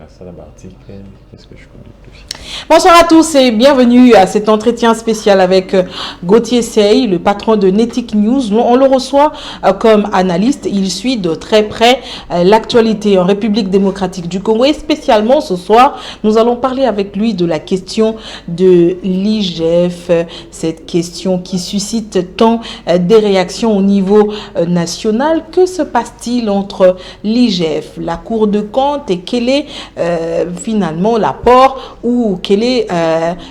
Salabartik, qu'est-ce que je connais plus? Bonsoir à tous et bienvenue à cet entretien spécial avec Gauthier Sey, le patron de Netic News. On le reçoit comme analyste. Il suit de très près l'actualité en République démocratique du Congo. Et spécialement ce soir, nous allons parler avec lui de la question de l'IGF. Cette question qui suscite tant des réactions au niveau national. Que se passe-t-il entre l'IGF, la Cour de compte et quel est finalement l'apport ou quel est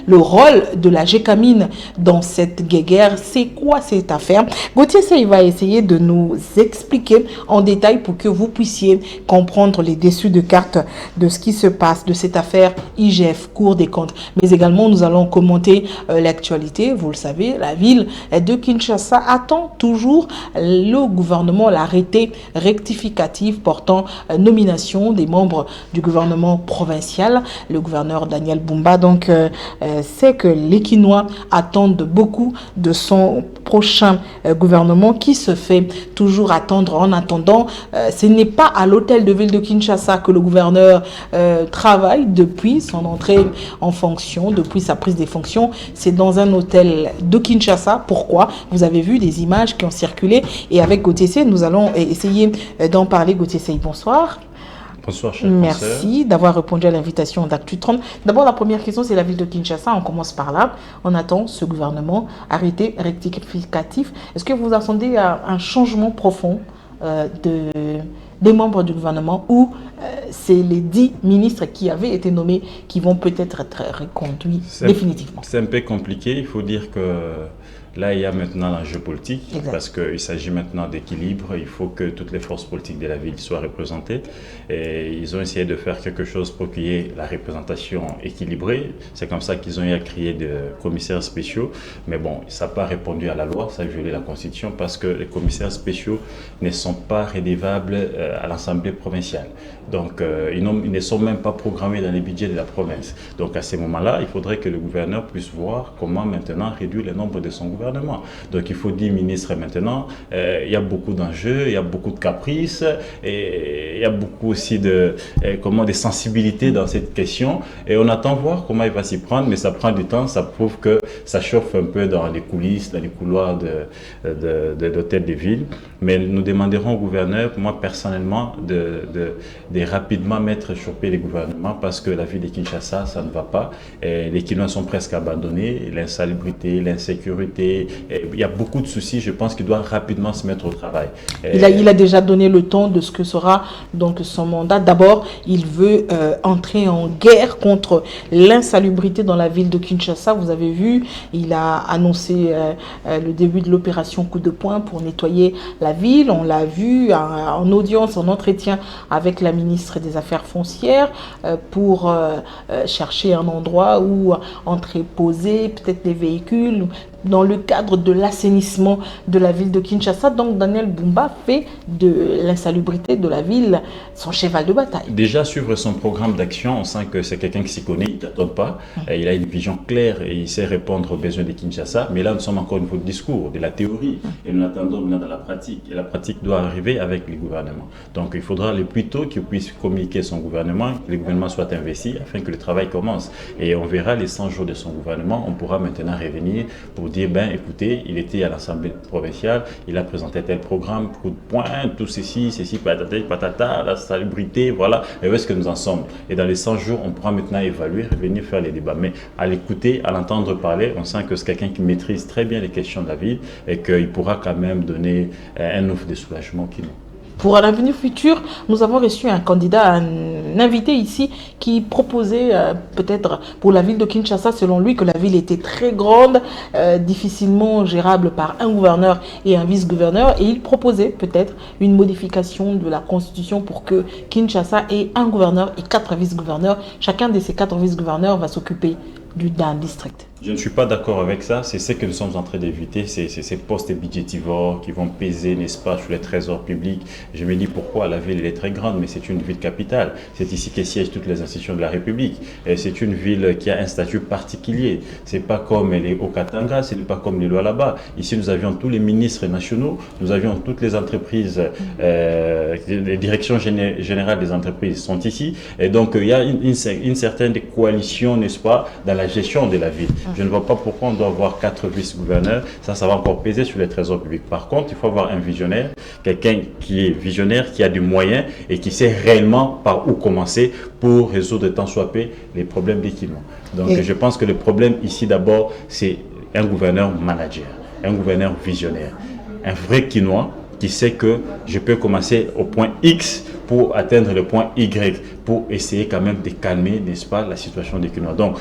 le rôle de la GECAMIN dans cette guerre? C'est quoi cette affaire? Gauthier Sey va essayer de nous expliquer en détail pour que vous puissiez comprendre les dessus de carte de ce qui se passe de cette affaire IGF, Cour des comptes. Mais également, nous allons commenter l'actualité. Vous le savez, la ville de Kinshasa attend toujours le gouvernement, l'arrêté rectificatif portant nomination des membres du gouvernement provincial. Le gouverneur Daniel Bumba donc sait que les Kinois attendent beaucoup de son prochain gouvernement qui se fait toujours attendre. En attendant, ce n'est pas à l'hôtel de ville de Kinshasa que le gouverneur travaille depuis son entrée en fonction, depuis sa prise des fonctions. C'est dans un hôtel de Kinshasa. Pourquoi? Vous avez vu des images qui ont circulé et avec Gauthier Sey, nous allons essayer d'en parler. Gauthier Sey, bonsoir. Bonsoir, cher Merci d'avoir répondu à l'invitation d'Actu 30. D'abord, la première question, c'est la ville de Kinshasa. On commence par là. On attend ce gouvernement arrêté rectificatif. Est-ce que vous attendez à un changement profond des membres du gouvernement ou c'est les 10 ministres qui avaient été nommés qui vont peut-être être reconduits définitivement? C'est un peu compliqué. Il faut dire que là, il y a maintenant l'enjeu politique, exact, parce qu'il s'agit maintenant d'équilibre. Il faut que toutes les forces politiques de la ville soient représentées. Et ils ont essayé de faire quelque chose pour qu'il y ait la représentation équilibrée. C'est comme ça qu'ils ont eu à créer des commissaires spéciaux. Mais bon, ça n'a pas répondu à la loi, ça a violé la Constitution, parce que les commissaires spéciaux ne sont pas redevables à l'Assemblée provinciale. Donc, ils ne sont même pas programmés dans les budgets de la province. Donc, à ce moment-là, il faudrait que le gouverneur puisse voir comment maintenant réduire le nombre de son gouvernement. Donc il faut 10 ministres maintenant. Il y a beaucoup d'enjeux, il y a beaucoup de caprices et il y a beaucoup aussi de sensibilités dans cette question. Et on attend voir comment il va s'y prendre, mais ça prend du temps. Ça prouve que ça chauffe un peu dans les coulisses, dans les couloirs de l'hôtel de ville. Mais nous demanderons au gouverneur, moi personnellement, de rapidement mettre sur pied les gouvernements parce que la ville de Kinshasa, ça ne va pas. Et les Kinois sont presque abandonnés. L'insalubrité, l'insécurité, il y a beaucoup de soucis. Je pense qu'il doit rapidement se mettre au travail. Il a déjà donné le ton de ce que sera donc son mandat. D'abord, il veut entrer en guerre contre l'insalubrité dans la ville de Kinshasa. Vous avez vu, il a annoncé le début de l'opération coup de poing pour nettoyer la ville. On l'a vu en audience, en entretien avec la ministre des Affaires foncières pour chercher un endroit où entreposer peut-être des véhicules dans le cadre de l'assainissement de la ville de Kinshasa. Donc Daniel Bumba fait de l'insalubrité de la ville son cheval de bataille. Déjà, suivre son programme d'action, on sent que c'est quelqu'un qui s'y connaît, il ne tâtonne pas, il a une vision claire et il sait répondre aux besoins de Kinshasa. Mais là, nous sommes encore au niveau du discours, de la théorie, et nous attendons maintenant dans la pratique. Et la pratique doit arriver avec les gouvernements. Donc il faudra le plus tôt qu'il puisse communiquer son gouvernement, que le gouvernement soit investi afin que le travail commence. Et on verra les 100 jours de son gouvernement, on pourra maintenant revenir pour dire, ben écoutez, il était à l'Assemblée provinciale, il a présenté tel programme, coup de poing, tout ceci, patata, patata, la salubrité, voilà, et où est-ce que nous en sommes? Et dans les 100 jours, on pourra maintenant évaluer, revenir faire les débats. Mais à l'écouter, à l'entendre parler, on sent que c'est quelqu'un qui maîtrise très bien les questions de la ville et qu'il pourra quand même donner un offre de soulagement qui nous. Pour un avenir futur, nous avons reçu un candidat, un invité ici qui proposait peut-être pour la ville de Kinshasa, selon lui, que la ville était très grande, difficilement gérable par un gouverneur et un vice-gouverneur. Et il proposait peut-être une modification de la constitution pour que Kinshasa ait un gouverneur et 4 vice-gouverneurs. Chacun de ces 4 vice-gouverneurs va s'occuper d'un district? Je ne suis pas d'accord avec ça. C'est ce que nous sommes en train d'éviter. C'est ces postes budgétivores qui vont peser, n'est-ce pas, sur les trésors publics. Je me dis pourquoi la ville elle est très grande, mais c'est une ville capitale. C'est ici que siègent toutes les institutions de la République. Et c'est une ville qui a un statut particulier. C'est pas comme les Haut-Katanga, c'est pas comme les Lualaba. Ici, nous avions tous les ministres nationaux, nous avions toutes les entreprises, les directions générales des entreprises sont ici. Et donc, il y a une certaine coalition, n'est-ce pas, dans la gestion de la ville. Je ne vois pas pourquoi on doit avoir 4 vice-gouverneurs. Ça va encore peser sur les trésors publics. Par contre, il faut avoir un visionnaire, quelqu'un qui est visionnaire, qui a des moyens et qui sait réellement par où commencer pour résoudre tant soit peu les problèmes d'équipement. Donc, je pense que le problème ici, d'abord, c'est un gouverneur manager, un gouverneur visionnaire, un vrai quinois qui sait que je peux commencer au point X pour atteindre le point Y, pour essayer quand même de calmer, n'est-ce pas, la situation des quinois. Donc,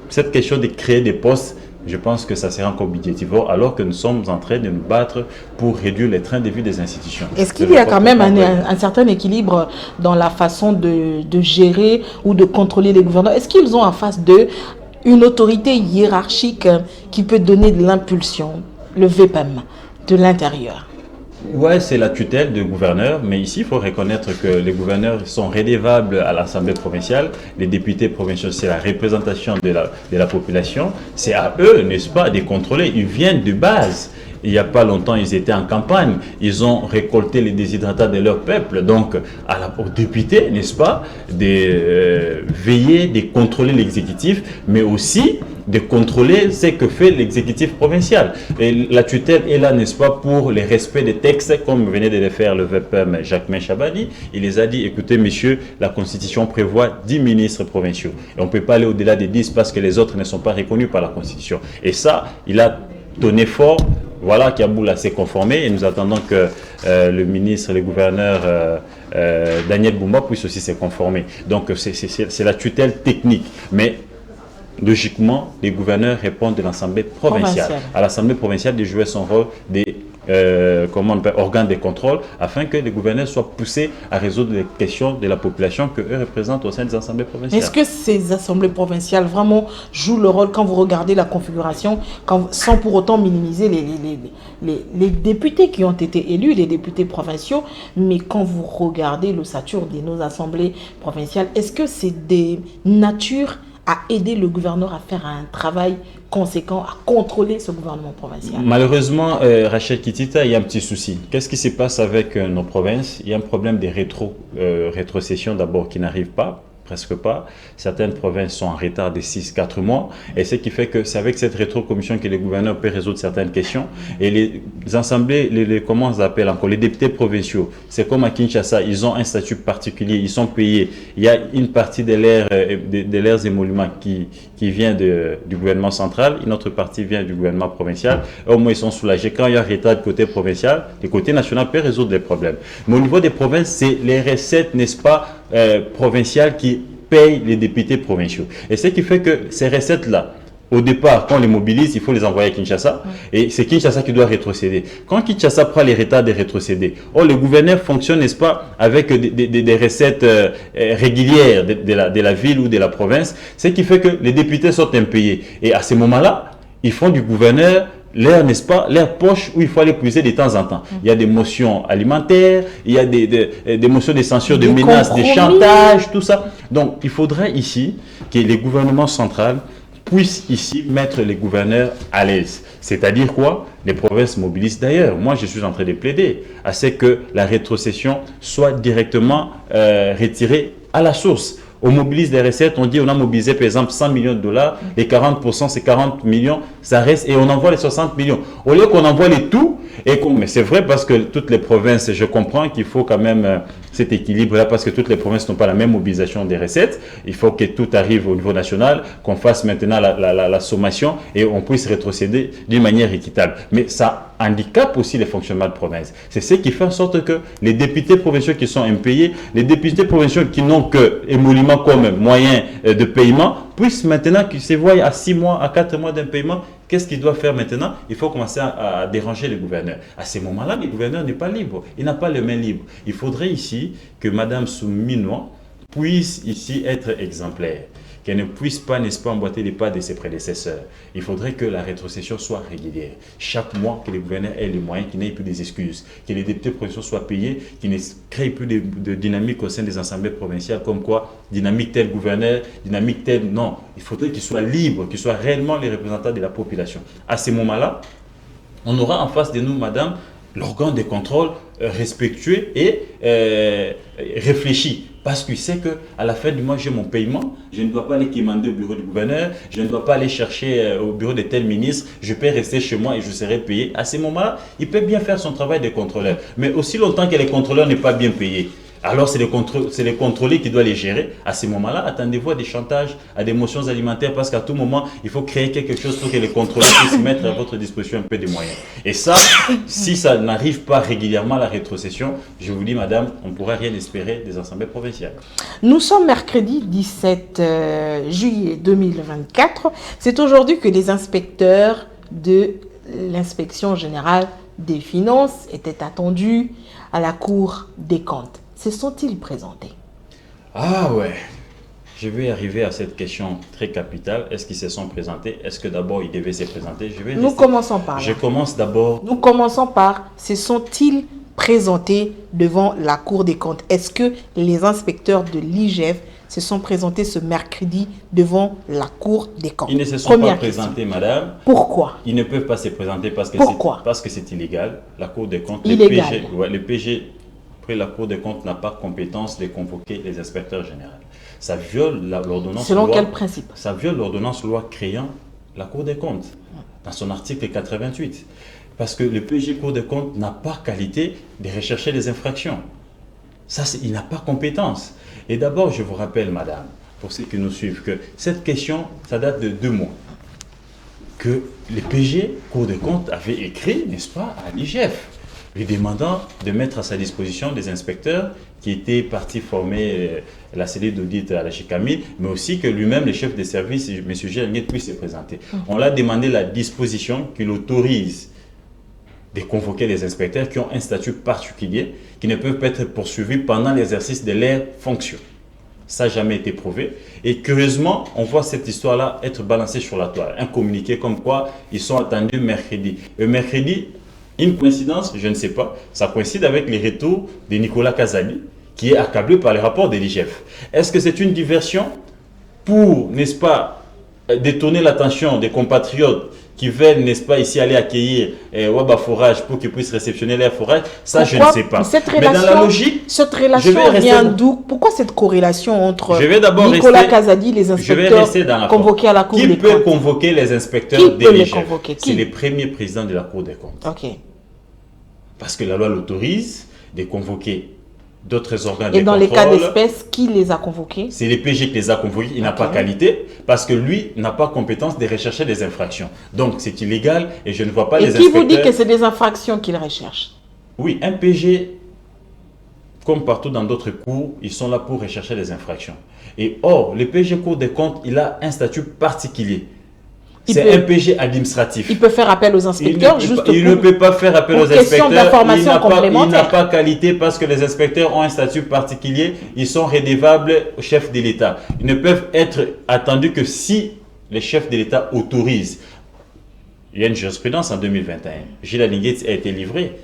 cette question de créer des postes, je pense que ça sera encore budgétivore, alors que nous sommes en train de nous battre pour réduire les trains de vie des institutions. Est-ce qu'il y a quand même un certain équilibre dans la façon de gérer ou de contrôler les gouverneurs? Est-ce qu'ils ont en face d'eux une autorité hiérarchique qui peut donner de l'impulsion, le VPEM, de l'intérieur? Oui, c'est la tutelle du gouverneur, mais ici, il faut reconnaître que les gouverneurs sont redevables à l'Assemblée provinciale. Les députés provinciaux, c'est la représentation de la population. C'est à eux, n'est-ce pas, de contrôler. Ils viennent de base. Il n'y a pas longtemps, ils étaient en campagne. Ils ont récolté les déshydratats de leur peuple. Donc, aux députés, n'est-ce pas, de veiller, de contrôler l'exécutif, mais aussi de contrôler ce que fait l'exécutif provincial. Et la tutelle est là, n'est-ce pas, pour le respect des textes, comme venait de le faire le VPM Jacquemain Chabani. Il les a dit, écoutez, messieurs, la Constitution prévoit 10 ministres provinciaux. Et on ne peut pas aller au-delà des 10 parce que les autres ne sont pas reconnus par la Constitution. Et ça, il a donné fort. Voilà, Kaboul s'est conformé et nous attendons que le ministre, le gouverneur Daniel Boumba puisse aussi se conformer. Donc, c'est la tutelle technique. Mais logiquement, les gouverneurs répondent de l'Assemblée provinciale. À l'Assemblée provinciale de jouer son rôle des organes de contrôle afin que les gouverneurs soient poussés à résoudre les questions de la population qu'eux représentent au sein des assemblées provinciales. Est-ce que ces assemblées provinciales vraiment jouent le rôle quand vous regardez la configuration, sans pour autant minimiser les députés qui ont été élus, les députés provinciaux, mais quand vous regardez l'ossature de nos assemblées provinciales, est-ce que c'est des natures à aider le gouverneur à faire un travail conséquent, à contrôler ce gouvernement provincial? Malheureusement, Rachel Kitita, il y a un petit souci. Qu'est-ce qui se passe avec nos provinces? Il y a un problème de rétrocession d'abord qui n'arrive pas. Presque pas. Certaines provinces sont en retard de 6-4 mois. Et ce qui fait que c'est avec cette rétro-commission que les gouverneurs peuvent résoudre certaines questions. Et les assemblées, comment on appelle encore, les députés provinciaux, c'est comme à Kinshasa, ils ont un statut particulier, ils sont payés. Il y a une partie de leurs émoluments qui vient du gouvernement central, une autre partie vient du gouvernement provincial. Et au moins, ils sont soulagés. Quand il y a un retard du côté provincial, le côté national peut résoudre les problèmes. Mais au niveau des provinces, c'est les recettes, n'est-ce pas, provinciales qui payent les députés provinciaux. Et ce qui fait que ces recettes-là, au départ, quand on les mobilise, il faut les envoyer à Kinshasa. Et c'est Kinshasa qui doit rétrocéder. Quand Kinshasa prend les retards de rétrocéder, le gouverneur fonctionne, n'est-ce pas, avec des recettes régulières de la ville ou de la province, ce qui fait que les députés sont impayés. Et à ce moment-là, ils font du gouverneur n'est-ce pas, leur poche où il faut aller puiser de temps en temps. Il y a des motions alimentaires, il y a des motions de censure, de menaces, de chantage, tout ça. Donc, il faudrait ici que les gouvernements centraux puissent ici mettre les gouverneurs à l'aise. C'est-à-dire quoi? Les provinces mobilisent d'ailleurs. Moi, je suis en train de plaider à ce que la rétrocession soit directement retirée à la source. On mobilise des recettes, on dit on a mobilisé par exemple 100 millions de dollars, les 40% c'est 40 millions, ça reste et on envoie les 60 millions. Au lieu qu'on envoie les tout, mais c'est vrai parce que toutes les provinces, je comprends qu'il faut quand même cet équilibre-là parce que toutes les provinces n'ont pas la même mobilisation des recettes. Il faut que tout arrive au niveau national, qu'on fasse maintenant la sommation et on puisse rétrocéder d'une manière équitable. Mais ça handicape aussi le fonctionnement de province. C'est ce qui fait en sorte que les députés provinciaux qui sont impayés, les députés provinciaux qui n'ont que émolument comme moyen de paiement, puissent maintenant qu'ils se voient à 6 mois, à 4 mois d'un paiement. Qu'est-ce qu'il doit faire maintenant? Il faut commencer à déranger les gouverneurs. À ces moments-là, le gouverneur n'est pas libre. Il n'a pas les mains libres. Il faudrait ici que Mme Souminois puisse ici être exemplaire. qu'elle ne puisse pas, n'est-ce pas, emboîter les pas de ses prédécesseurs. Il faudrait que la rétrocession soit régulière. Chaque mois, que les gouverneurs aient les moyens, qu'ils n'aient plus des excuses, que les députés provinciaux soient payés, qu'ils ne créent plus de dynamique au sein des assemblées provinciales, comme quoi, dynamique tel gouverneur, dynamique tel... Non, il faudrait qu'ils soient libres, qu'ils soient réellement les représentants de la population. À ce moment-là, on aura en face de nous, madame, l'organe de contrôle respectueux et réfléchi. Parce qu'il sait qu'à la fin du mois, j'ai mon paiement. Je ne dois pas aller quémander au bureau du gouverneur. Je ne dois pas aller chercher au bureau de tel ministre. Je peux rester chez moi et je serai payé. À ce moment-là, il peut bien faire son travail de contrôleur. Mais aussi longtemps que les contrôleurs n'est pas bien payé, alors c'est les contrôlés qui doivent les gérer. À ce moment-là, attendez-vous à des chantages, à des motions alimentaires, parce qu'à tout moment, il faut créer quelque chose pour que les contrôleurs puissent mettre à votre disposition un peu de moyens. Et ça, si ça n'arrive pas régulièrement à la rétrocession, je vous dis, madame, on ne pourra rien espérer des assemblées provinciales. Nous sommes mercredi 17 juillet 2024. C'est aujourd'hui que les inspecteurs de l'inspection générale des finances étaient attendus à la Cour des comptes. Se sont-ils présentés? Ah ouais, je vais arriver à cette question très capitale. Est-ce qu'ils se sont présentés? Est-ce que d'abord ils devaient se présenter? Nous commençons par là. Je commence d'abord. Nous commençons par, se sont-ils présentés devant la Cour des comptes? Est-ce que les inspecteurs de l'IGF se sont présentés ce mercredi devant la Cour des comptes? Ils ne se sont pas présentés, madame. Pourquoi? Ils ne peuvent pas se présenter parce que c'est illégal. La Cour des comptes, le PG, après la Cour des comptes n'a pas compétence de convoquer les inspecteurs généraux. Ça viole l'ordonnance. Selon quel principe? Ça viole l'ordonnance loi créant la Cour des comptes dans son article 88. Parce que le PG Cour des comptes n'a pas qualité de rechercher les infractions. Ça, il n'a pas compétence. Et d'abord, je vous rappelle, madame, pour ceux qui nous suivent, que cette question, ça date de 2 mois. Que le PG Cour des comptes avait écrit, n'est-ce pas, à l'IGF, lui demandant de mettre à sa disposition des inspecteurs qui étaient partis former la cellule d'audit à la Chicamille, mais aussi que lui-même, le chef de service, M. Gélnier, puisse se présenter. On l'a demandé la disposition qui l'autorise de convoquer les inspecteurs qui ont un statut particulier, qui ne peuvent pas être poursuivis pendant l'exercice de leurs fonctions. Ça n'a jamais été prouvé. Et curieusement, on voit cette histoire-là être balancée sur la toile. Un communiqué comme quoi ils sont attendus mercredi. Le mercredi, une coïncidence, je ne sais pas, ça coïncide avec les retours de Nicolas Kazali, qui est accablé par les rapports de l'IGF. Est-ce que c'est une diversion pour, n'est-ce pas, détourner l'attention des compatriotes qui veulent, n'est-ce pas, ici aller accueillir Waba Forage pour qu'ils puissent réceptionner leur forage? Ça, je ne sais pas. Mais dans la logique, cette relation vient d'où? Pourquoi cette corrélation entre Nicolas Kazadi et les inspecteurs convoqués à la Cour des comptes? Qui peut convoquer les inspecteurs de l'IGF? C'est les premiers présidents de la Cour des comptes. Ok. Parce que la loi l'autorise de convoquer d'autres organes de contrôle. Et dans les cas d'espèce, qui les a convoqués? C'est les PG qui les a convoqués. Il n'a pas qualité parce que lui n'a pas compétence de rechercher des infractions. Donc c'est illégal et je ne vois pas les inspecteurs. Et qui vous dit que c'est des infractions qu'il recherche? Oui, un PG, comme partout dans d'autres cours, ils sont là pour rechercher les infractions. Et or, le PG Cour des comptes, il a un statut particulier. C'est un PG administratif. Il peut faire appel aux inspecteurs il ne peut pas faire appel aux inspecteurs. Il n'a pas qualité parce que les inspecteurs ont un statut particulier. Ils sont redevables au chef de l'État. Ils ne peuvent être attendus que si les chefs de l'État autorisent. Il y a une jurisprudence en 2021. Gilles Alinguet a été livré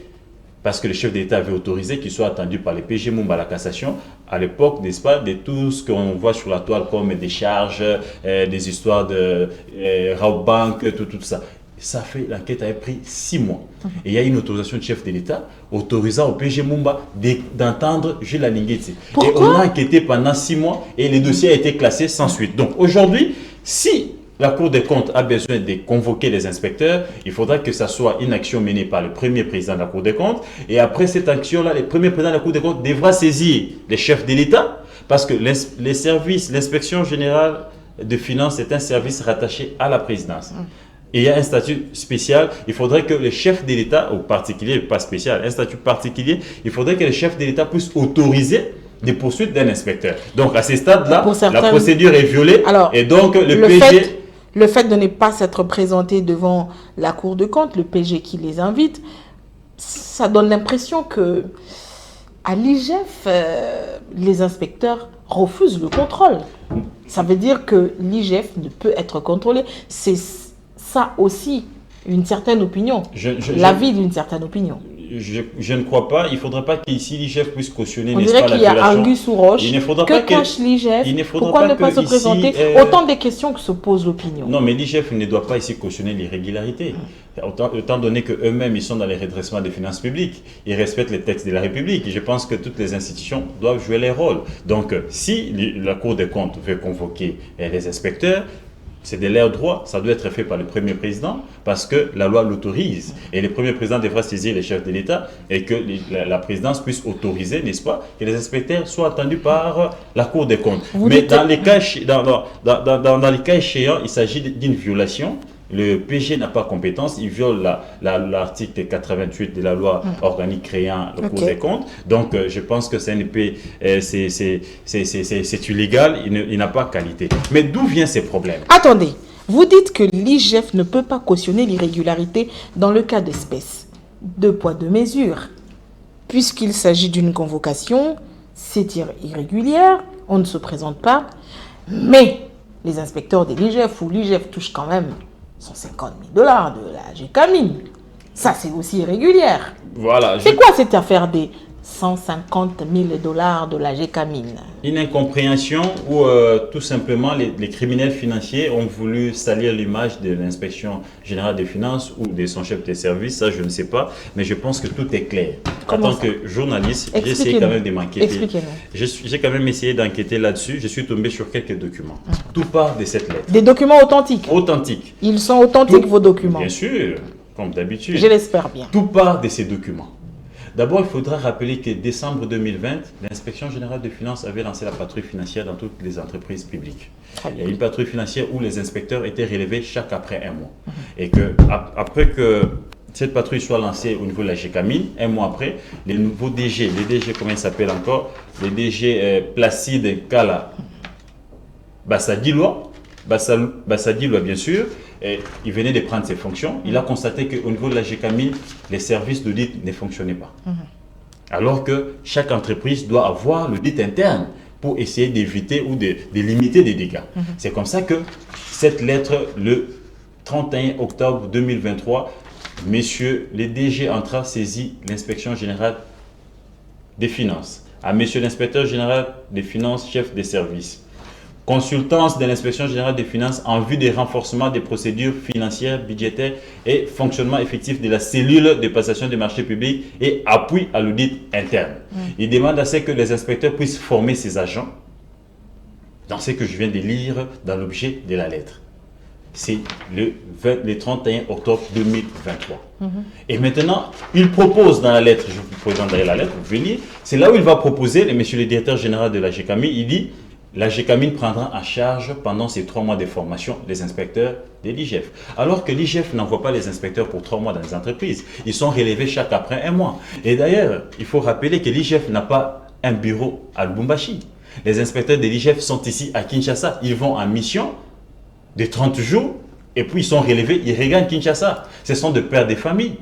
parce que le chef de l'État avait autorisé qu'il soit attendu par les PG Mumba à la cassation, à l'époque, n'est-ce pas, de tout ce qu'on voit sur la toile comme des charges, des histoires de Raub Bank, tout ça. Ça fait, l'enquête avait pris 6 mois. Et il y a une autorisation du chef de l'État autorisant au PG Mumba d'entendre Gilles Alinguet. Et on a enquêté pendant 6 mois et le dossier a été classé sans suite. Donc aujourd'hui, si la Cour des comptes a besoin de convoquer les inspecteurs, il faudra que ce soit une action menée par le premier président de la Cour des comptes. Et après cette action-là, le premier président de la Cour des comptes devra saisir les chefs de l'État parce que les services, l'inspection générale de finances est un service rattaché à la présidence. Et il y a un statut spécial. Il faudrait que le chef de l'État, ou particulier, pas spécial, un statut particulier, il faudrait que le chef de l'État puisse autoriser des poursuites d'un inspecteur. Donc à ce stade-là, la procédure est violée. Alors, et donc le fait de ne pas s'être présenté devant la Cour de compte, le PG qui les invite, ça donne l'impression que à l'IGF, les inspecteurs refusent le contrôle. Ça veut dire que l'IGF ne peut être contrôlé. C'est ça aussi, une certaine opinion. L'avis d'une certaine opinion. Je ne crois pas. Il ne faudra pas qu'ici l'IGF puisse cautionner. On dirait qu'il y a Argus ou Roche. Que cache l'IGF? Pourquoi ne pas se présenter? Autant des questions que se pose l'opinion. Non, mais l'IGF ne doit pas ici cautionner l'irrégularité. Autant donné qu'eux-mêmes, ils sont dans les redressements des finances publiques. Ils respectent les textes de la République. Et je pense que toutes les institutions doivent jouer les rôles. Donc, si la Cour des comptes veut convoquer les inspecteurs, c'est de leur droit, ça doit être fait par le Premier Président parce que la loi l'autorise. Et le Premier Président devra saisir les chefs de l'État et que la présidence puisse autoriser, n'est-ce pas, que les inspecteurs soient attendus par la Cour des comptes. Mais dans les cas échéants, il s'agit d'une violation. Le PG n'a pas compétence, il viole l'article 88 de la loi organique créant le Cour des comptes. Donc, je pense que CNP, c'est illégal, il n'a pas qualité. Mais d'où viennent ces problèmes? Attendez, vous dites que l'IGF ne peut pas cautionner l'irrégularité dans le cas d'espèce. Deux poids, deux mesures. Puisqu'il s'agit d'une convocation, c'est irrégulière, on ne se présente pas, mais les inspecteurs de l'IGF ou l'IGF touchent quand même 150 000 $ de la GECAMIN. Ça, c'est aussi irrégulière. Voilà. C'est quoi cette affaire des 150 000 $ de la GECAMIN? Une incompréhension où tout simplement les criminels financiers ont voulu salir l'image de l'inspection générale des finances ou de son chef de service, ça je ne sais pas, mais je pense que tout est clair. En tant que journaliste, j'ai essayé quand même de m'enquêter. Expliquez-nous. J'ai quand même essayé d'enquêter là-dessus, je suis tombé sur quelques documents. Tout part de cette lettre. Des documents authentiques? Authentiques. Ils sont authentiques, vos documents? Bien sûr, comme d'habitude. Je l'espère bien. Tout part de ces documents. D'abord, il faudra rappeler que décembre 2020, l'Inspection générale des finances avait lancé la patrouille financière dans toutes les entreprises publiques. Il y a une patrouille financière où les inspecteurs étaient relevés chaque après un mois. Et que après que cette patrouille soit lancée au niveau de la GECAMIN, un mois après, les nouveaux DG, les DG, comment ils s'appellent encore? Les DG Placide Kala Bassadilwa, bien sûr, et il venait de prendre ses fonctions. Il a constaté qu'au niveau de la GECAMIN, les services d'audit ne fonctionnaient pas. Alors que chaque entreprise doit avoir l'audit interne pour essayer d'éviter ou de limiter des dégâts. C'est comme ça que cette lettre, le 31 octobre 2023, messieurs les DG entra saisit l'inspection générale des finances. À monsieur l'inspecteur général des finances, chef des services. Consultance de l'inspection générale des finances en vue des renforcements des procédures financières, budgétaires et fonctionnement effectif de la cellule de passation des marchés publics et appui à l'audit interne. Il demande à ce que les inspecteurs puissent former ces agents dans ce que je viens de lire dans l'objet de la lettre. C'est le 31 octobre 2023. Et maintenant, il propose dans la lettre, je vous présente la lettre, vous pouvez lire, c'est là où il va proposer, monsieur le directeur général de la GECAMIN, il dit la GECAMIN prendra en charge pendant ces 3 mois de formation les inspecteurs de l'IGF. Alors que l'IGF n'envoie pas les inspecteurs pour 3 mois dans les entreprises. Ils sont relevés chaque après un mois. Et d'ailleurs, il faut rappeler que l'IGF n'a pas un bureau à Lubumbashi. Les inspecteurs de l'IGF sont ici à Kinshasa. Ils vont en mission de 30 jours et puis ils sont relevés, ils regagnent Kinshasa. Ce sont des pères de famille.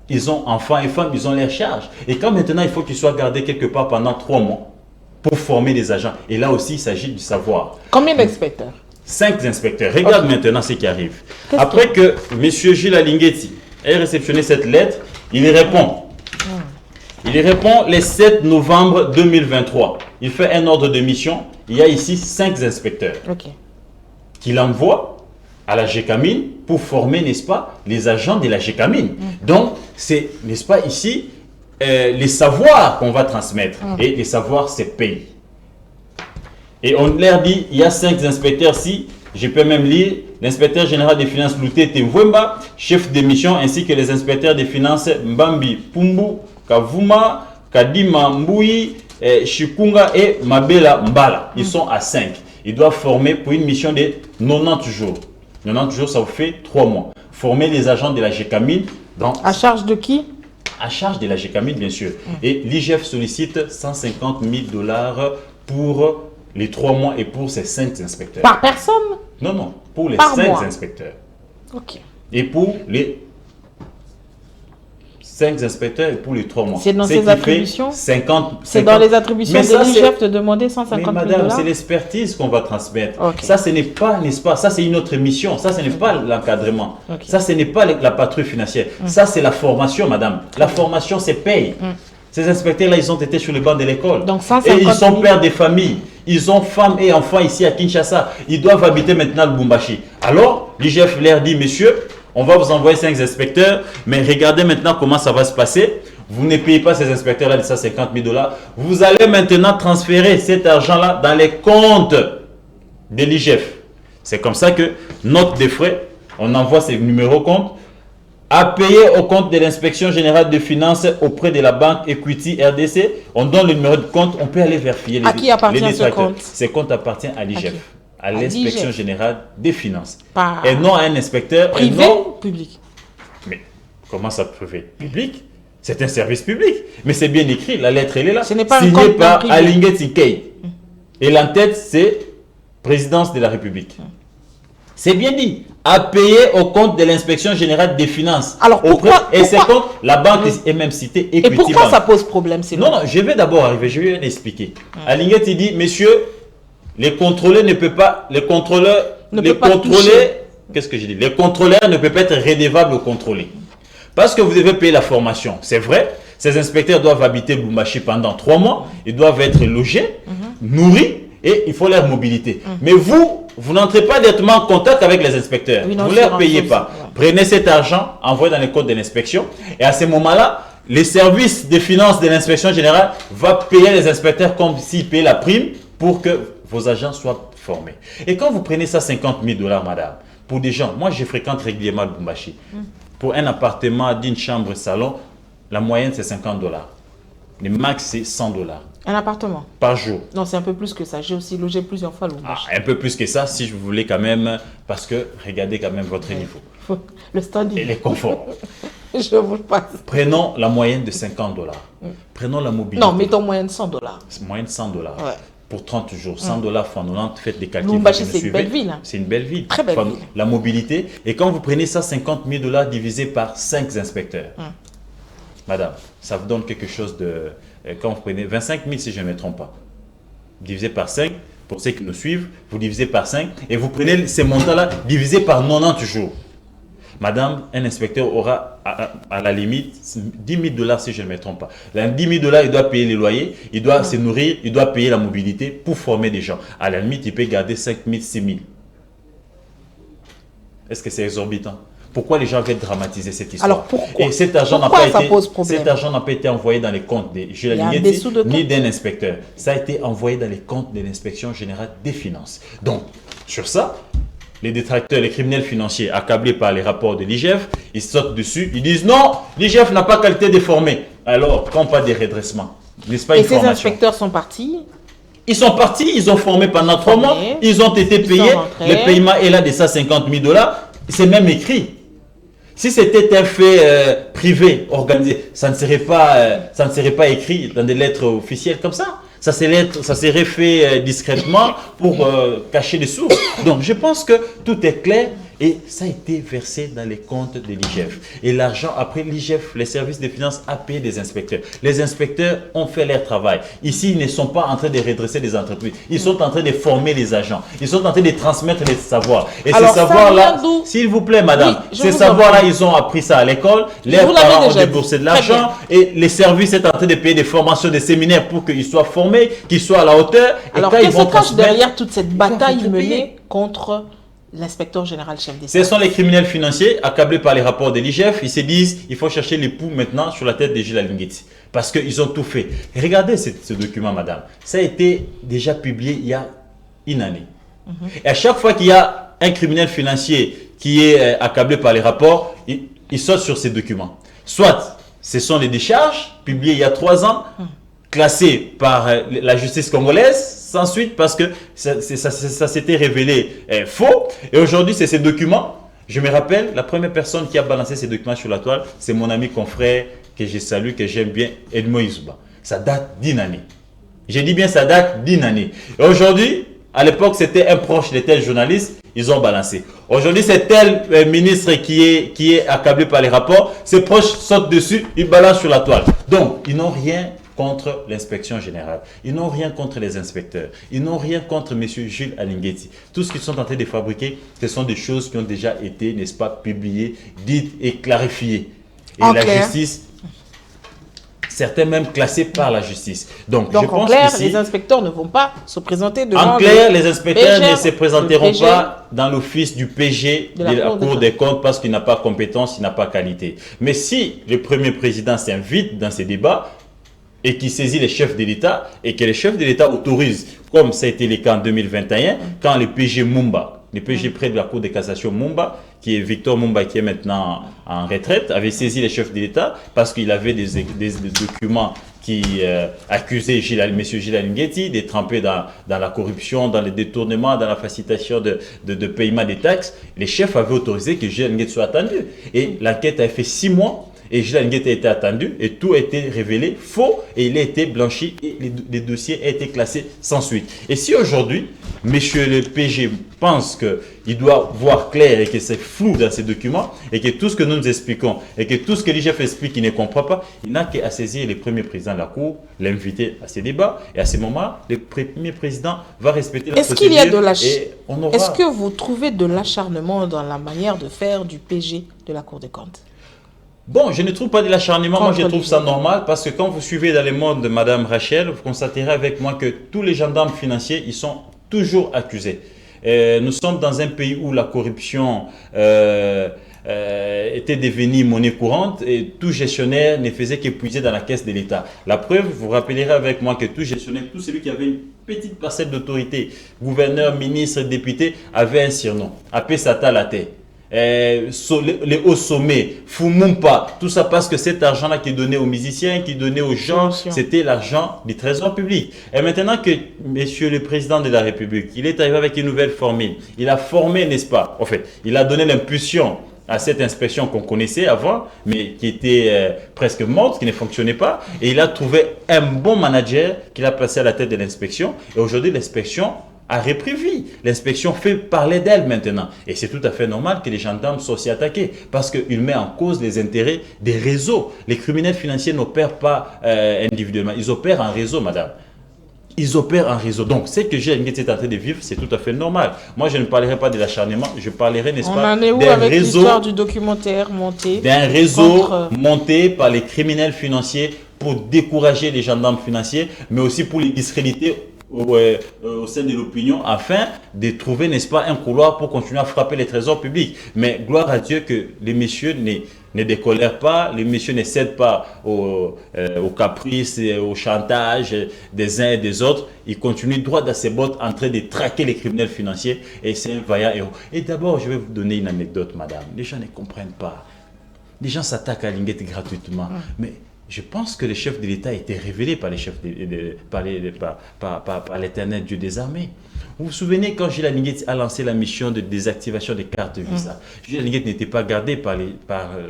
Ils ont enfants et femmes, ils ont leurs charges. Et quand maintenant il faut qu'ils soient gardés quelque part pendant 3 mois, pour former des agents. Et là aussi, il s'agit du savoir. Combien d'inspecteurs? 5 inspecteurs. Regarde maintenant ce qui arrive. Après que M. Gilles Alinguetti ait réceptionné cette lettre, il y répond. Il y répond le 7 novembre 2023. Il fait un ordre de mission. Il y a ici 5 inspecteurs qu'il envoie à la GECAMIN pour former, n'est-ce pas, les agents de la GECAMIN. Donc, c'est, n'est-ce pas, ici, les savoirs qu'on va transmettre. Et les savoirs, c'est payé. Et on leur dit, il y a 5 inspecteurs ici. Je peux même lire l'inspecteur général des finances Louté Tewemba, chef de mission, ainsi que les inspecteurs des finances Mbambi Pumbu, Kavuma, Kadima Mboui, Chikunga et Mabela Mbala. Ils sont à 5. Ils doivent former pour une mission de 90 jours. 90 jours, ça vous fait 3 mois. Former les agents de la GECAMIN. À charge de qui? À charge de la GECAMIN, bien sûr. Et l'IGF sollicite 150 000 $, pour les 3 mois et pour ces 5 inspecteurs. Par personne? Non, pour les 5 inspecteurs. Ok. Et pour les 5 inspecteurs pour les 3 mois. C'est dans ses attributions 50. C'est dans les attributions de l'IGF de demander 150 000 $. Mais madame, c'est l'expertise qu'on va transmettre. Okay. Ça, ce n'est pas, n'est-ce pas, ça c'est une autre mission. Ça, ce n'est pas l'encadrement. Okay. Ça, ce n'est pas la patrouille financière. Ça, c'est la formation, madame. La formation, c'est paye. Ces inspecteurs-là, ils ont été sur le banc de l'école. Et ils sont pères de famille. Ils ont femmes et enfants ici à Kinshasa. Ils doivent habiter maintenant le Lubumbashi. Alors, l'IGF leur dit, monsieur, on va vous envoyer 5 inspecteurs, mais regardez maintenant comment ça va se passer. Vous ne payez pas ces inspecteurs-là de 150 000 $. Vous allez maintenant transférer cet argent-là dans les comptes de l'IGF. C'est comme ça que note des frais, on envoie ces numéros compte à payer au compte de l'inspection générale de finances auprès de la banque Equity RDC. On donne le numéro de compte, on peut aller vérifier les À qui appartient ce compte? Ce compte appartient à l'IGF, à l'inspection générale des finances. Pas et non à un inspecteur. Privé ou public? Mais comment ça privé? Public? C'est un service public. Mais c'est bien écrit, la lettre elle est là. Ce n'est pas signé un compte par privé. Alinguet Sikei. Et l'entête c'est présidence de la République. C'est bien dit. À payer au compte de l'inspection générale des finances. Alors pourquoi, et ces comptes, la banque est même citée Equity. Et pourquoi Bank. ça pose problème? Non, je vais d'abord arriver, je vais l'expliquer. Alinguet il dit, messieurs, les contrôleurs ne peuvent pas, les contrôleurs, qu'est-ce que j'ai dit? Les contrôleurs ne peuvent pas être redevables aux contrôlés. Parce que vous devez payer la formation. C'est vrai, ces inspecteurs doivent habiter Lubumbashi pendant 3 mois, ils doivent être logés, nourris, et il faut leur mobilité. Mais vous n'entrez pas directement en contact avec les inspecteurs. Oui, non, vous ne leur payez pas. Prenez cet argent, envoyez dans les comptes de l'inspection. Et à ce moment-là, les services de finances de l'inspection générale vont payer les inspecteurs comme s'ils payaient la prime pour que vos agents soient formés. Et quand vous prenez ça 50 000 $, madame, pour des gens, moi je fréquente régulièrement le Lubumbashi. Pour un appartement d'une chambre salon, la moyenne c'est 50 $. Le max c'est 100 $. Un appartement? Par jour. Non, c'est un peu plus que ça. J'ai aussi logé plusieurs fois le Lubumbashi. Un peu plus que ça, si je voulais quand même, parce que regardez quand même votre niveau. Le standing. Et les conforts. Je vous passe. Prenons la moyenne de 50 $. Prenons la mobilité. Non, mettons moyenne 100 $. Moyenne 100 $. Ouais. Pour 30 jours, 100 $ fois 90, faites des calculs. Lubumbashi, c'est une belle ville. Hein. C'est une belle ville. Très belle ville. La mobilité. Et quand vous prenez ça, 50 000 $ divisé par 5 inspecteurs, madame, ça vous donne quelque chose de... Quand vous prenez 25 000, si je ne me trompe pas, divisé par 5, pour ceux qui nous suivent, vous divisez par 5, et vous prenez ces montants-là divisé par 90 jours. Madame, un inspecteur aura à la limite 10 000 $ si je ne me trompe pas. Dans 10 000 $, il doit payer les loyers, il doit se nourrir, il doit payer la mobilité pour former des gens. À la limite, il peut garder 5 000, 6 000. Est-ce que c'est exorbitant? Pourquoi les gens veulent dramatiser cette histoire? Alors pourquoi? Et cet argent n'a pas été envoyé dans les comptes ni d'un inspecteur. Ça a été envoyé dans les comptes de l'inspection générale des finances. Donc, sur ça, les détracteurs, les criminels financiers, accablés par les rapports de l'IGF, ils sautent dessus, ils disent non, l'IGF n'a pas qualité de former. Alors, quand pas des redressements, n'est-ce pas? Et ces inspecteurs sont partis? Ils sont partis, ils ont formé pendant 3 mois, ils ont été payés, le paiement est là de 150 000 $, c'est même écrit. Si c'était un fait privé, organisé, ça ne serait pas écrit dans des lettres officielles comme ça. Ça serait fait discrètement pour cacher les sources. Donc, je pense que tout est clair et ça a été versé dans les comptes de l'IGF. Et l'argent, après l'IGF, les services de finances, a payé des inspecteurs. Les inspecteurs ont fait leur travail. Ici, ils ne sont pas en train de redresser les entreprises. Ils sont en train de former les agents. Ils sont en train de transmettre les savoirs. Et ces savoirs-là, s'il vous plaît, madame, ces savoirs-là, ils ont appris ça à l'école. Leurs parents ont déboursé de l'argent. Et les services sont en train de payer des formations, des séminaires pour qu'ils soient formés, qu'ils soient à la hauteur. Alors, qu'est-ce qui se cache derrière toute cette bataille menée contre l'inspecteur général chef d'État? Ce sont les criminels financiers accablés par les rapports de l'IGF. Ils se disent il faut chercher l'époux maintenant sur la tête de Gilles Alinguet parce qu'ils ont tout fait. Et regardez ce document, madame. Ça a été déjà publié il y a une année. Et à chaque fois qu'il y a un criminel financier qui est accablé par les rapports, il saute sur ces documents. Soit ce sont les décharges publiées il y a 3 ans, classées par la justice congolaise, sans suite parce que ça s'était révélé faux. Et aujourd'hui, c'est ces documents. Je me rappelle, la première personne qui a balancé ces documents sur la toile, c'est mon ami confrère que je salue, que j'aime bien, Edmo Izuba. Ça date d'1 année. J'ai dit bien ça date d'1 année. Et aujourd'hui, à l'époque, c'était un proche de tel journaliste. ils ont balancé. Aujourd'hui, c'est tel ministre qui est accablé par les rapports, ses proches sautent dessus, ils balancent sur la toile. Donc, ils n'ont rien contre l'inspection générale. Ils n'ont rien contre les inspecteurs. Ils n'ont rien contre M. Jules Alinguetti. Tout ce qu'ils sont en train de fabriquer, ce sont des choses qui ont déjà été, n'est-ce pas, publiées, dites et clarifiées. Et la justice, certains même classés par la justice. Donc je pense en clair, ici, les inspecteurs ne vont pas se présenter devant en clair, les inspecteurs PG, ne se présenteront pas dans l'office du PG de la Cour des comptes parce qu'il n'a pas compétence, il n'a pas qualité. Mais si le premier président s'invite dans ces débats et qui saisit les chefs de l'État et que les chefs de l'État autorisent, comme ça a été le cas en 2021, quand le PG Mumba, le PG près de la Cour de cassation Mumba, qui est Victor Mumba, qui est maintenant en retraite, avait saisi les chefs de l'État parce qu'il avait des documents qui accusaient M. Jules Alinguetti d'être trempé dans la corruption, dans les détournements, dans la facilitation de paiement des taxes. Les chefs avaient autorisé que Jules Alinguetti soit attendu. Et l'enquête a fait 6 mois. Et Jules Alinguetti a été attendu et tout a été révélé faux et il a été blanchi et les dossiers ont été classés sans suite. Et si aujourd'hui, monsieur le PG pense qu'il doit voir clair et que c'est flou dans ces documents et que tout ce que nous nous expliquons et que tout ce que l'IGF explique, il ne comprend pas, il n'a qu'à saisir le premier président de la Cour, l'inviter à ces débats et à ce moment, le premier président va respecter la procédure. Est-ce que vous trouvez de l'acharnement dans la manière de faire du PG de la Cour des comptes? Bon, je ne trouve pas de l'acharnement, moi je trouve ça normal parce que quand vous suivez dans les mondes de Madame Rachel, vous constaterez avec moi que tous les gendarmes financiers, ils sont toujours accusés. Nous sommes dans un pays où la corruption était devenue monnaie courante et tout gestionnaire ne faisait qu'épuiser dans la caisse de l'État. La preuve, vous vous rappellerez avec moi que tout gestionnaire, tout celui qui avait une petite parcelle d'autorité, gouverneur, ministre, député, avait un surnom, appelé Sata la tête. Les hauts sommets, Fumumpa, tout ça parce que cet argent-là qui est donné aux musiciens, qui est donné aux gens, c'était l'argent du trésor public. Et maintenant que monsieur le président de la République, il est arrivé avec une nouvelle formule, il a formé, n'est-ce pas, en fait, il a donné l'impulsion à cette inspection qu'on connaissait avant, mais qui était presque morte, qui ne fonctionnait pas, et il a trouvé un bon manager qu'il a placé à la tête de l'inspection, et aujourd'hui l'inspection a repris vie. L'inspection fait parler d'elle maintenant. Et c'est tout à fait normal que les gendarmes soient aussi attaqués parce qu'il met en cause les intérêts des réseaux. Les criminels financiers n'opèrent pas individuellement. Ils opèrent en réseau, madame. Ils opèrent en réseau. Donc, ce que j'ai est en train de vivre, c'est tout à fait normal. Moi, je ne parlerai pas de l'acharnement. Je parlerai, n'est-ce pas, d'un réseau. L'histoire du documentaire monté. D'un réseau monté par les criminels financiers pour décourager les gendarmes financiers, mais aussi pour les discréditer au sein de l'opinion afin de trouver, n'est-ce pas, un couloir pour continuer à frapper les trésors publics. Mais gloire à Dieu que les messieurs ne décolèrent pas, les messieurs ne cèdent pas aux caprices et au chantage des uns et des autres. Ils continuent droit dans ses bottes en train de traquer les criminels financiers et c'est un vaillant héros. Et d'abord, je vais vous donner une anecdote, madame. Les gens ne comprennent pas. Les gens s'attaquent à Alinguetti gratuitement. Mais je pense que le chef de l'État a été révélé par les chefs par l'éternel Dieu des armées. Vous vous souvenez quand Jules Alinguetti a lancé la mission de désactivation des cartes Visa. Jules Alinguetti n'était pas gardé par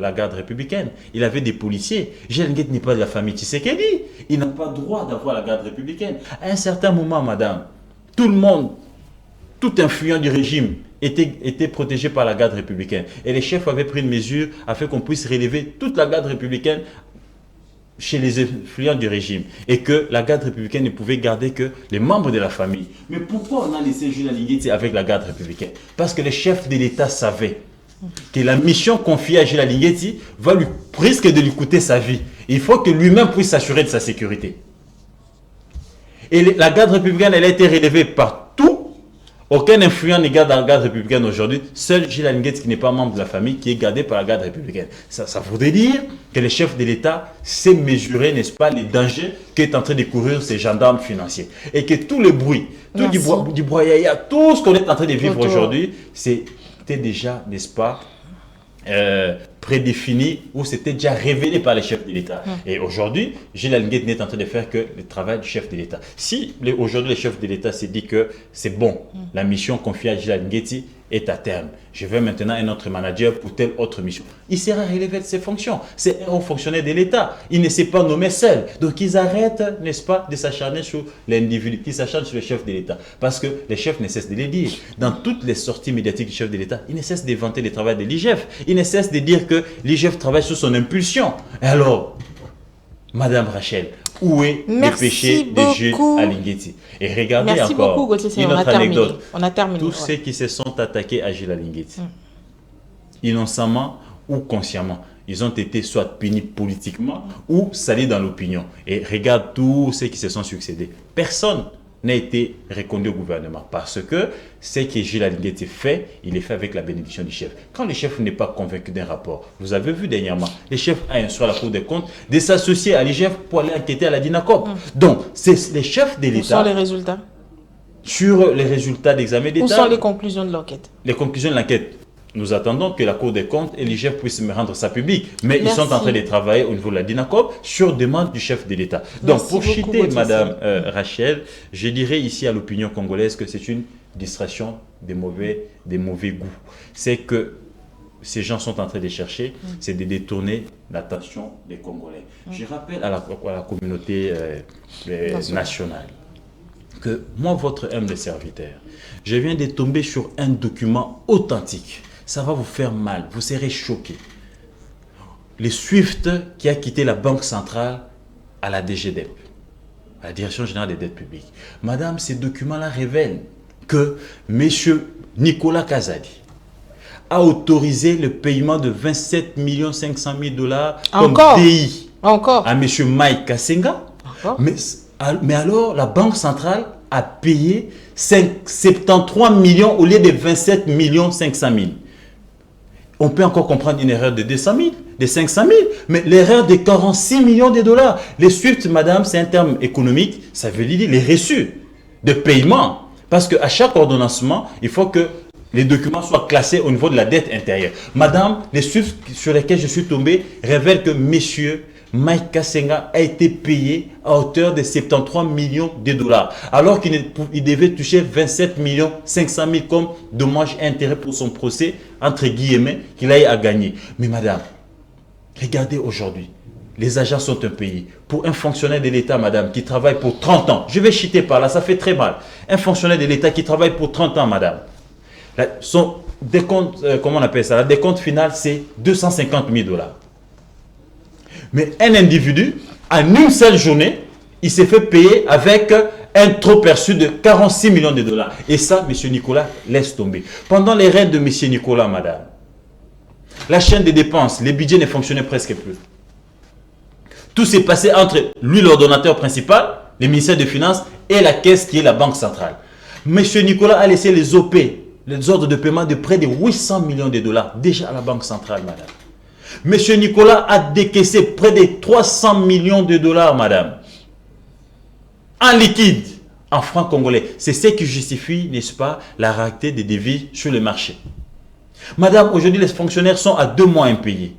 la garde républicaine. Il avait des policiers. Jules Alinguetti n'est pas de la famille Tshisekedi. Il n'a pas droit d'avoir la garde républicaine. À un certain moment, madame, tout le monde, tout influent du régime était protégé par la garde républicaine. Et les chefs avaient pris une mesure afin qu'on puisse relever toute la garde républicaine chez les influents du régime et que la garde républicaine ne pouvait garder que les membres de la famille. Mais pourquoi on a laissé Jules Alinguetti avec la garde républicaine? Parce que les chefs de l'État savaient que la mission confiée à Jules Alinguetti risque de lui coûter sa vie. Il faut que lui-même puisse s'assurer de sa sécurité. Et la garde républicaine, elle a été relevée par tout. Aucun influent n'est gardé dans la garde républicaine aujourd'hui. Seul Jules Alinguetti, qui n'est pas membre de la famille, qui est gardé par la garde républicaine. Ça voudrait dire que le chef de l'État sait mesurer, n'est-ce pas, les dangers qu'est en train de courir ces gendarmes financiers. Et que tout le bruit, tout du broyaya, tout ce qu'on est en train de vivre aujourd'hui, c'était déjà, n'est-ce pas, prédéfini ou c'était déjà révélé par les chefs de l'État. Et aujourd'hui, Jules Alinguetti n'est en train de faire que le travail du chef de l'État. Si aujourd'hui le chef de l'État s'est dit que c'est bon, la mission confiée à Jules Alinguetti est à terme. Je veux maintenant un autre manager pour telle autre mission. Il sera relevé de ses fonctions. C'est un haut fonctionnaire de l'État. Il ne s'est pas nommé seul. Donc ils arrêtent, n'est-ce pas, de s'acharner sur l'individu, ils s'acharnent sur le chef de l'État. Parce que les chefs ne cessent de le dire. Dans toutes les sorties médiatiques du chef de l'État, il ne cesse de vanter le travail de l'IGF. Il ne cesse de dire que l'IGF travaille sous son impulsion. Alors, Madame Rachel, où est le péché de Jules Alingueti? Et regardez encore une autre anecdote. On a terminé. Tous ceux qui se sont attaqués à Jules Alingueti, innocemment ou consciemment, ils ont été soit punis politiquement ou salis dans l'opinion. Et regarde tous ceux qui se sont succédés. Personne n'a été reconduit au gouvernement parce que ce que Jules Alingueti fait, il est fait avec la bénédiction du chef. Quand le chef n'est pas convaincu d'un rapport, vous avez vu dernièrement, le chef a instruit à la Cour des comptes de s'associer à l'IGF pour aller enquêter à la DINACOP. Donc, c'est les chefs de l'État. Où sont les résultats? Sur les résultats d'examen d'État. Où sont les conclusions de l'enquête? Les conclusions de l'enquête. Nous attendons que la Cour des comptes et l'IGF puissent me rendre ça public. Mais ils sont en train de travailler au niveau de la DINACOP sur demande du chef de l'État. Donc, pour citer Madame Rachel, je dirais ici à l'opinion congolaise que c'est une distraction des mauvais goûts. C'est que ces gens sont en train de chercher, c'est de détourner l'attention des Congolais. Je rappelle à la communauté nationale que moi, votre humble serviteur, je viens de tomber sur un document authentique. Ça va vous faire mal, vous serez choqués. Le SWIFT qui a quitté la Banque centrale à la DGDEP, à la Direction générale des dettes publiques. Madame, ces documents-là révèlent que M. Nicolas Kazadi a autorisé le paiement de 27 500 000 $ comme DI à M. Mike Kassenga. Mais alors, la Banque centrale a payé 73 millions au lieu de 27 500 000. On peut encore comprendre une erreur de 200 000, de 500 000, mais l'erreur de 46 millions de dollars. Les SWIFT, madame, c'est un terme économique, ça veut dire les reçus de paiement. Parce qu'à chaque ordonnancement, il faut que les documents soient classés au niveau de la dette intérieure. Madame, les SWIFT sur lesquels je suis tombé révèlent que monsieur Mike Kassenga a été payé à hauteur de 73 millions de dollars, alors qu'il devait toucher 27 500 000 comme dommages et intérêts pour son procès, entre guillemets, qu'il a eu à gagner. Mais madame, regardez aujourd'hui, les agents sont un pays. Pour un fonctionnaire de l'État, madame, qui travaille pour 30 ans, je vais chuter par là, ça fait très mal. Un fonctionnaire de l'État qui travaille pour 30 ans, madame, son décompte, comment on appelle ça, la décompte finale, c'est 250 000 $. Mais un individu, en une seule journée, il s'est fait payer avec un trop perçu de 46 millions de dollars. Et ça, M. Nicolas laisse tomber. Pendant les règnes de M. Nicolas, madame, la chaîne des dépenses, les budgets ne fonctionnaient presque plus. Tout s'est passé entre lui, l'ordonnateur principal, le ministère des Finances, et la caisse qui est la Banque centrale. M. Nicolas a laissé les OP, les ordres de paiement de près de 800 millions de dollars, déjà à la Banque centrale, madame. M. Nicolas a décaissé près de 300 millions de dollars, madame, en liquide, en francs congolais. C'est ce qui justifie, n'est-ce pas, la rareté des devises sur le marché. Madame, aujourd'hui, les fonctionnaires sont à 2 mois impayés.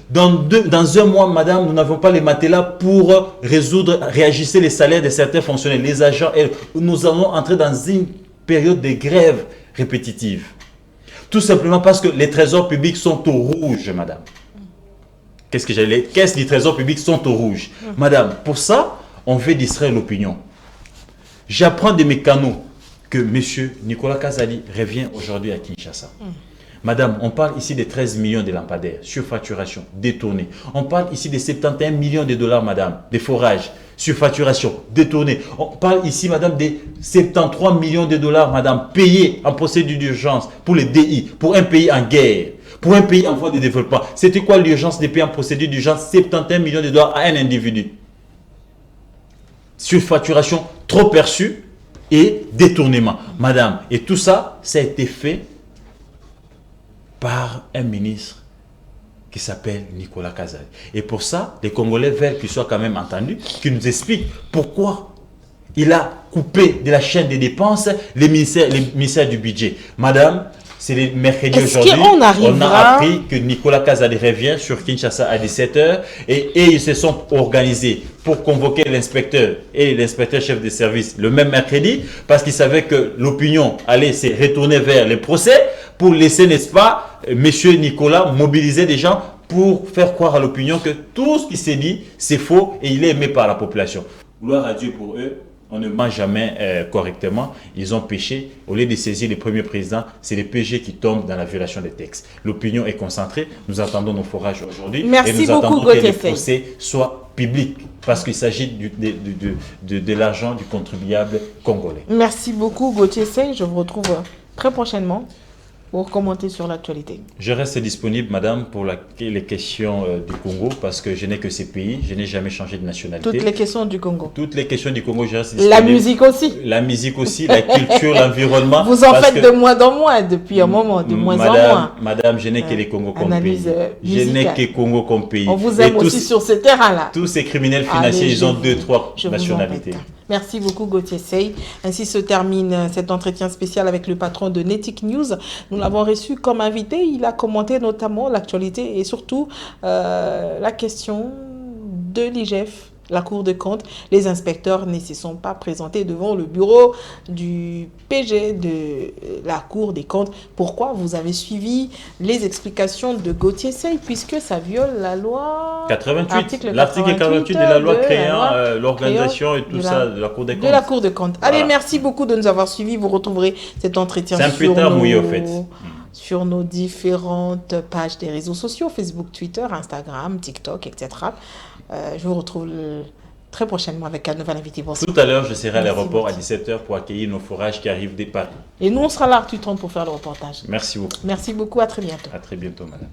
Dans un mois, madame, nous n'avons pas les matelas pour réajuster les salaires de certains fonctionnaires, les agents. Et nous allons entrer dans une période de grève répétitive. Tout simplement parce que les trésors publics sont au rouge, madame. Qu'est-ce que j'ai? Les caisses du trésor public sont au rouge. Madame, pour ça, on veut distraire l'opinion. J'apprends de mes canaux que M. Nicolas Kazadi revient aujourd'hui à Kinshasa. Madame, on parle ici de 13 millions de lampadaires, surfacturation, détournée. On parle ici de 71 millions de dollars, madame, de forages, surfacturation, détournée. On parle ici, madame, de 73 millions de dollars, madame, payés en procédure d'urgence pour les DI, pour un pays en guerre, pour un pays en voie de développement. C'était quoi l'urgence de payer en procédure d'urgence 71 millions de dollars à un individu? Surfacturation trop perçue et détournement. Madame, et tout ça, ça a été fait par un ministre qui s'appelle Nicolas Kazadi. Et pour ça, les Congolais veulent qu'il soit quand même entendu, qu'il nous explique pourquoi il a coupé de la chaîne des dépenses les ministères du budget. Madame, c'est le mercredi aujourd'hui. On a appris que Nicolas Kazadi revient sur Kinshasa à 17 h et ils se sont organisés pour convoquer l'inspecteur et l'inspecteur chef de service le même mercredi parce qu'ils savaient que l'opinion allait se retourner vers les procès pour laisser, n'est-ce pas, monsieur Nicolas mobiliser des gens pour faire croire à l'opinion que tout ce qui s'est dit, c'est faux et il est aimé par la population. Gloire à Dieu pour eux. On ne ment jamais correctement. Ils ont péché. Au lieu de saisir les premiers présidents, c'est les PG qui tombent dans la violation des textes. L'opinion est concentrée. Nous attendons nos forages aujourd'hui. Merci beaucoup, et nous attendons Gauthier que les procès soient publics parce qu'il s'agit de l'argent du contribuable congolais. Merci beaucoup, Gauthier Sey. Je vous retrouve très prochainement pour commenter sur l'actualité. Je reste disponible, madame, pour les questions du Congo, parce que je n'ai que ces pays, je n'ai jamais changé de nationalité. Toutes les questions du Congo. Toutes les questions du Congo, je reste disponible. La musique aussi. La musique aussi, la culture, l'environnement. Vous en faites de moins en moins depuis un moment, de moins en moins. Madame, je n'ai que les Congo comme pays. Je n'ai que Congo comme pays. On vous aime aussi sur ce terrain-là. Tous ces criminels financiers, ils ont 2-3 nationalités. Merci beaucoup, Gauthier Sey. Ainsi se termine cet entretien spécial avec le patron de Netic News. Nous l'avons reçu comme invité. Il a commenté notamment l'actualité et surtout la question de l'IGF, la Cour des comptes. Les inspecteurs ne se sont pas présentés devant le bureau du PG de la Cour des comptes. Pourquoi? Vous avez suivi les explications de Gauthier Sey puisque ça viole la loi 88, l'article 48 de la loi créant l'organisation et tout ça de la Cour des comptes. De la Cour des comptes. Voilà. Allez, merci beaucoup de nous avoir suivis. Vous retrouverez cet entretien sur nos différentes pages des réseaux sociaux, Facebook, Twitter, Instagram, TikTok, etc. Je vous retrouve très prochainement avec un nouvel invité. Bonsoir. Tout à l'heure, je serai à l'aéroport à 17 h pour accueillir nos forages qui arrivent des Paris. Et nous, on sera là à Artu 30 pour faire le reportage. Merci beaucoup. Merci beaucoup. À très bientôt. À très bientôt, madame.